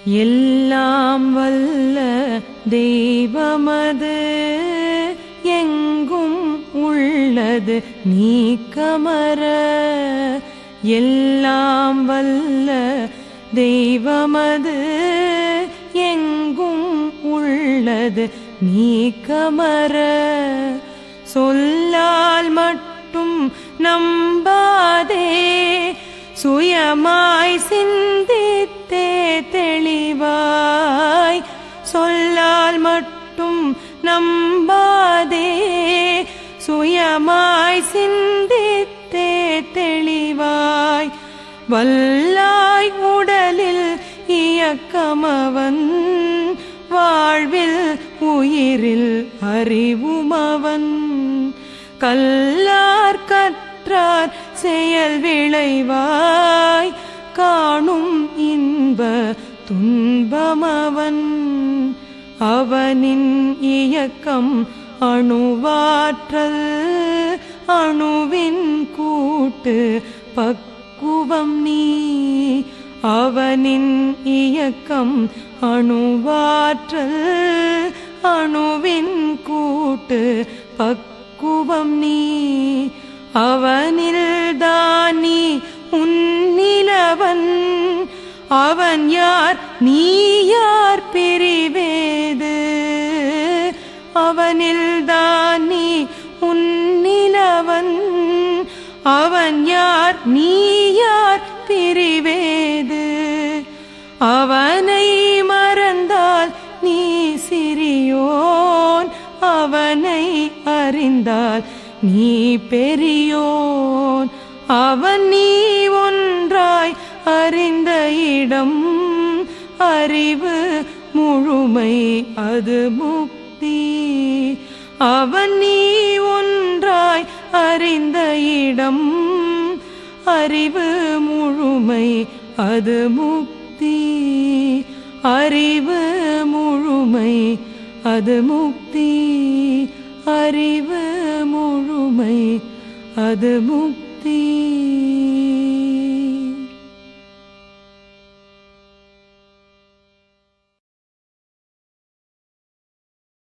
எல்லாம் வல்ல தெய்வமது எங்கும் உள்ளது நீக்கமற. எல்லாம் வல்ல தெய்வமது எங்கும் உள்ளது நீக்கமற. சொல்லால் மட்டும் நம்பாதே, சுயமாய் சிந்தித்தே தெளிவாய். சொல்லால் மட்டும் நம்பாதே, சுயமாய் சிந்தித்தே தெளிவாய். வல்லாய் உடலில் இயக்கமவன், வாழ்வில் உயிரில் அறிவுமவன். கல்லார் கற்றார் செயல் விளைவாய், காணும் இன்ப துன்பமவன். அவனின் இயக்கம் அணுவாற்றல், அணுவின் கூட்டு பக்குவம் நீ. அவனின் இயக்கம் அணுவாற்றல், அணுவின் கூட்டு பக்குவம் நீ. அவனில்தான் நீ உன்னிலவன், அவன் யார் நீ யார் பிரிவேது. அவனில்தான் நீ உன்னிலவன், அவன் யார் நீ யார் பிரிவேது. அவனை மறந்தால் நீ சிறியோன், அவனை அறிந்தால் நீ பெரியோன். அவன் நீ ஒன்றாய் அறிந்த இடம், அறிவு முழுமை அது முக்தி. அவன் நீ ஒன்றாய் அறிந்த இடம், அறிவு முழுமை அது முக்தி. அறிவு முழுமை அது முக்தி. அறிவு முழுமை அது முக்தி.